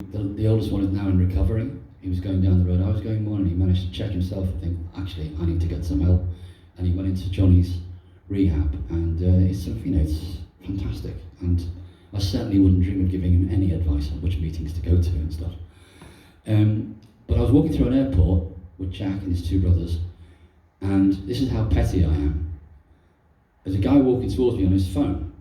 The oldest one is now in recovery. He was going down the road I was going on, and he managed to check himself and think, actually, I need to get some help. And he went into Johnny's rehab, and it's sort of, it's fantastic. And I certainly wouldn't dream of giving him any advice on which meetings to go to and stuff. But I was walking through an airport with Jack and his two brothers, and this is how petty I am. There's a guy walking towards me on his phone,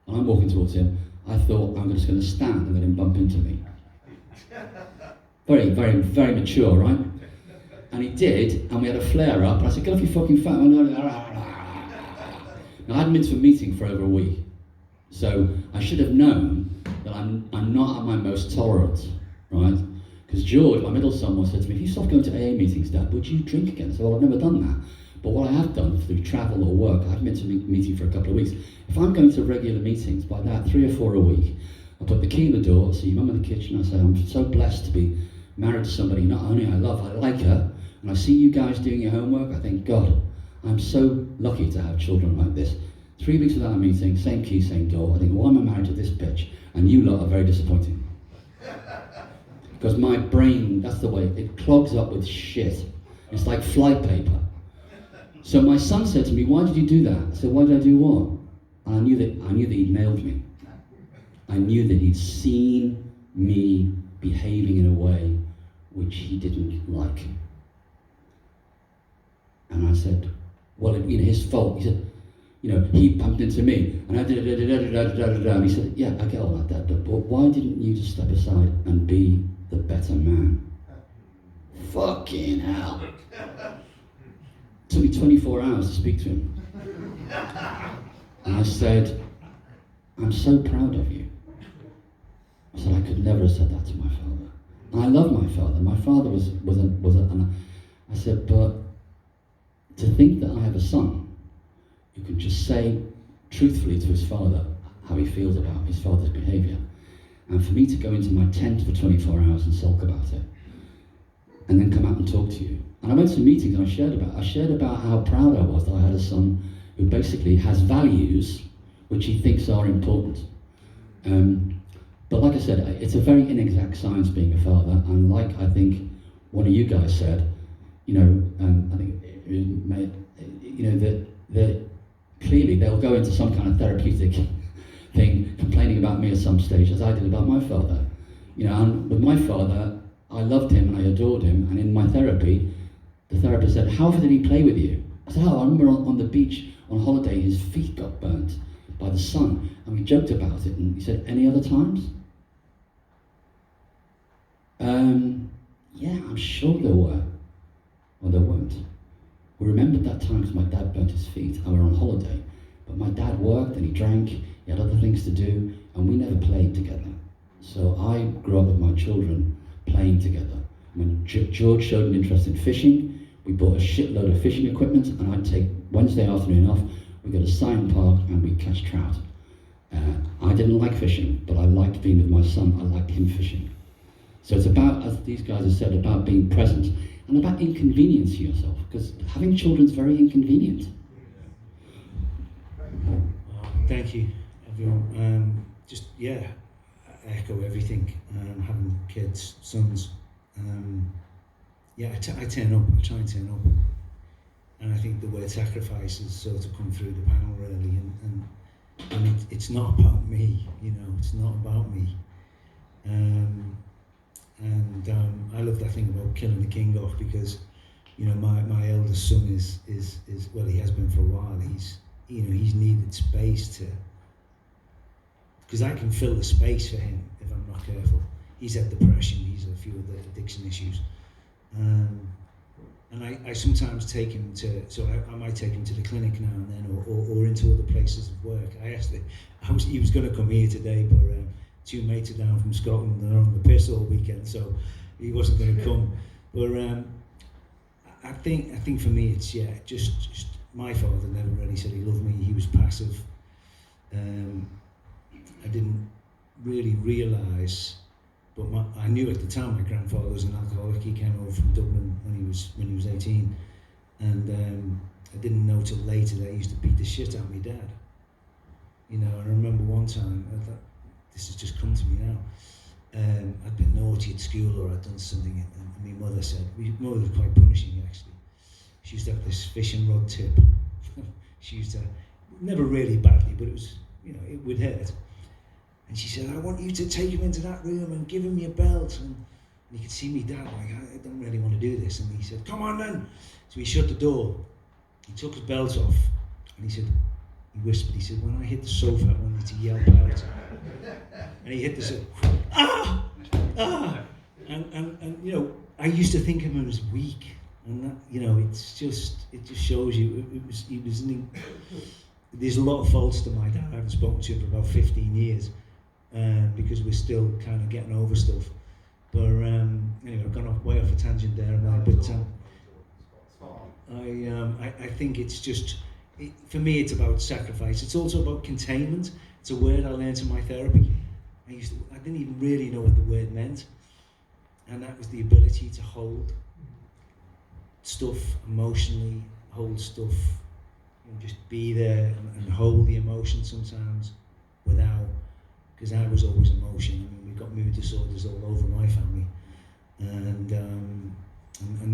and I'm walking towards him. I thought, I'm just going to stand and let him bump into me. Very, very, very mature, right? And he did, and we had a flare-up, and I said, get off your fucking phone. Now, I hadn't been to a meeting for over a week, so I should have known that I'm not at my most tolerant, right? Because George, my middle son, once said to me, if you stop going to AA meetings, Dad, would you drink again? I said, well, I've never done that. But what I have done through travel or work, I haven't been to a meeting for a couple of weeks. If I'm going to regular meetings, by that 3 or 4 a week, I put the key in the door, see your mum in the kitchen, I say, I'm so blessed to be married to somebody not only I love, I like her, and I see you guys doing your homework, I think, God, I'm so lucky to have children like this. 3 weeks without a meeting, same key, same door, I think, why am I married to this bitch? And you lot are very disappointing. Because my brain, that's the way, it clogs up with shit. It's like flypaper. So my son said to me, why did you do that? I said, why did I do what? And I knew that he'd nailed me. I knew that he'd seen me behaving in a way which he didn't like. And I said, well, his fault. He said, he bumped into me, and I did and he said, yeah, I get all that, Dad, but why didn't you just step aside and be the better man? Fucking hell. It took me 24 hours to speak to him. And I said, I'm so proud of you. I said, I could never have said that to my father. And I love my father. My father was and I said, but to think that I have a son who can just say truthfully to his father how he feels about his father's behaviour, and for me to go into my tent for 24 hours and sulk about it, and then come out and talk to you. And I went to meetings and I shared about how proud I was that I had a son who basically has values which he thinks are important. But like I said, it's a very inexact science being a father, and like I think one of you guys said, I think that clearly they'll go into some kind of therapeutic thing, complaining about me at some stage, as I did about my father. And with my father, I loved him and I adored him, and in my therapy, the therapist said, how often did he play with you? I said, I remember on the beach on holiday, his feet got burnt by the sun, and we joked about it, and he said, any other times? Yeah, I'm sure there were. Or there weren't. We remembered that time because my dad burnt his feet and we were on holiday. But my dad worked and he drank, he had other things to do, and we never played together. So I grew up with my children playing together. When George showed an interest in fishing, we bought a shitload of fishing equipment, and I'd take Wednesday afternoon off, we'd go to Syon Park and we'd catch trout. I didn't like fishing, but I liked being with my son, I liked him fishing. So it's about, as these guys have said, about being present and about inconveniencing yourself, because having children is very inconvenient. Thank you, everyone. I echo everything. Having kids, sons. I turn up, I try and turn up. And I think the word sacrifice has sort of come through the panel really, and it's not about me, it's not about me. I love that thing about killing the king off, because my eldest son is well, he has been for a while. He's needed space because I can fill the space for him if I'm not careful. He's had depression, he's had a few other addiction issues, and I sometimes take him I might take him to the clinic now and then, or into other places of work. He was going to come here today, but two mates are down from Scotland and they're on the piss all weekend, so he wasn't going to come. But I think for me it's just my father never really said he loved me. He was passive. I didn't really realise, but I knew at the time my grandfather was an alcoholic. He came over from Dublin when he was 18, and I didn't know till later that he used to beat the shit out of my dad. And I remember one time, this has just come to me now, I'd been naughty at school or I'd done something, and my mother said, my mother was quite punishing actually. She used to have this fishing rod tip. She used to, never really badly, but it was, it would hurt. And she said, I want you to take him into that room and give him your belt. And you could see me dad like, I don't really want to do this. And he said, come on then. So he shut the door. He took his belt off. And he whispered, he said, when I hit the sofa, I want you to yell out. And he hit the sofa, ah! Ah! And I used to think of him as weak. And that, it just shows you, there's a lot of faults to my dad. I haven't spoken to him for about 15 years because we're still kind of getting over stuff. But anyway, I've gone way off a tangent there. But I think it's just, for me, it's about sacrifice. It's also about containment. It's a word I learned in my therapy. I didn't even really know what the word meant. And that was the ability to hold stuff emotionally, hold stuff, just be there and hold the emotion sometimes without, because I was always emotion. I mean, we've got mood disorders all over my family, and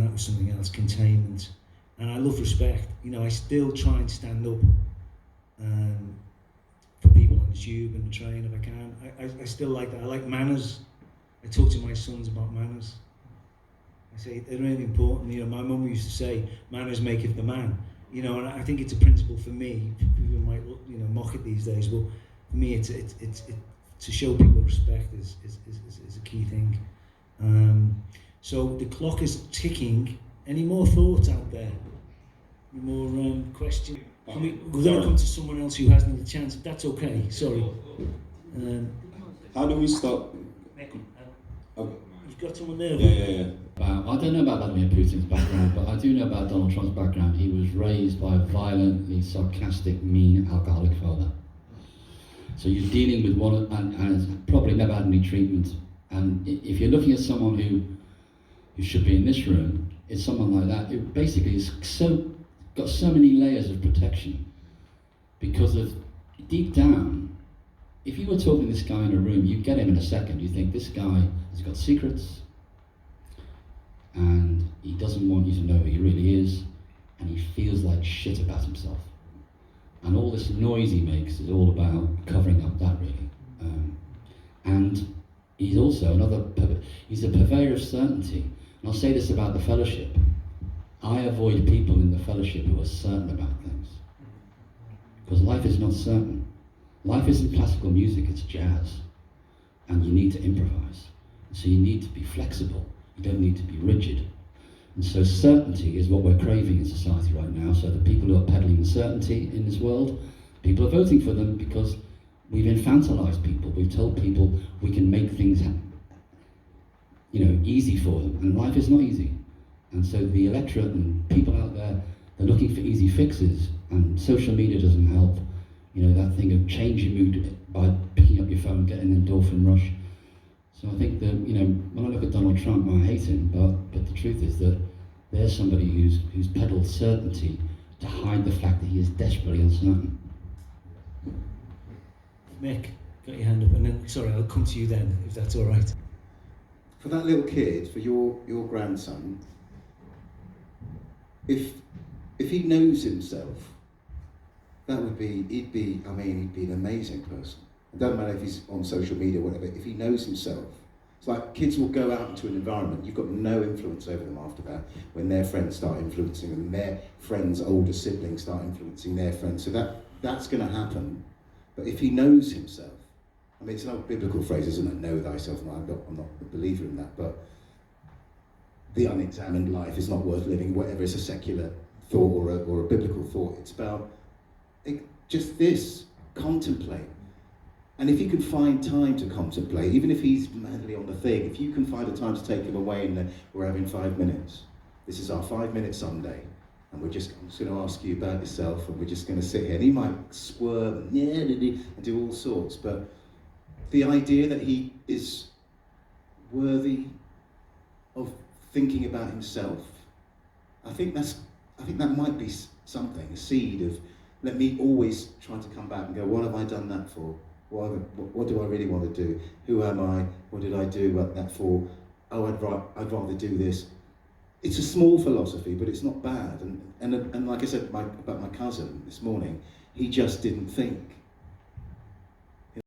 that was something else, containment. And I love respect. I still try and stand up for people on the tube and the train if I can. I still like that. I like manners. I talk to my sons about manners. I say they're really important. My mum used to say, "Manners maketh the man." And I think it's a principle for me. People might mock it these days, but for me, it's to show people respect is a key thing. So the clock is ticking. Any more thoughts out there? Any more questions? We're going to come to someone else who hasn't had a chance. That's okay. Sorry. How do we stop? You've got someone there. Yeah. I don't know about Vladimir Putin's background, but I do know about Donald Trump's background. He was raised by a violently sarcastic, mean alcoholic father. So you're dealing with one, and has probably never had any treatment. And if you're looking at someone who should be in this room, it's someone like that. It basically is got so many layers of protection because of deep down. If you were talking to this guy in a room, you'd get him in a second. You think this guy has got secrets, and he doesn't want you to know who he really is, and he feels like shit about himself. And all this noise he makes is all about covering up that, really. And he's also he's a purveyor of certainty. And I'll say this about the fellowship. I avoid people in the fellowship who are certain about things. Because life is not certain. Life isn't classical music, it's jazz. And you need to improvise. So you need to be flexible. You don't need to be rigid. And so certainty is what we're craving in society right now. So the people who are peddling certainty in this world, people are voting for them because we've infantilized people. We've told people we can make things easy for them. And life is not easy. And so the electorate and people out there, they're looking for easy fixes. And social media doesn't help. That thing of changing mood by picking up your phone, getting an endorphin rush. So I think that, when I look at Donald Trump, I hate him, but the truth is that there's somebody who's peddled certainty to hide the fact that he is desperately uncertain. Mick, got your hand up, and then, sorry, I'll come to you then, if that's all right. For that little kid, for your grandson, if he knows himself, he'd be an amazing person. It doesn't matter if he's on social media or whatever, if he knows himself. It's like kids will go out into an environment, you've got no influence over them after that, when their friends start influencing them, their friends' older siblings start influencing their friends. So that's going to happen. But if he knows himself, it's an old biblical phrase, isn't it? Know thyself. I'm not a believer in that, but the unexamined life is not worth living, whatever is a secular thought or a biblical thought. It's about just this, contemplate. And if you can find time to contemplate, even if he's madly on the thing, if you can find a time to take him away and we're having 5 minutes. This is our 5-minute Sunday, and I'm just going to ask you about yourself, and we're just going to sit here. And he might squirm and do all sorts, but the idea that he is worthy of thinking about himself, I think that might be something, a seed of, let me always try to come back and go, what have I done that for? What do I really want to do? Who am I? What did I do that for? Oh, I'd rather do this. It's a small philosophy, but it's not bad. And like I said about my cousin this morning, he just didn't think.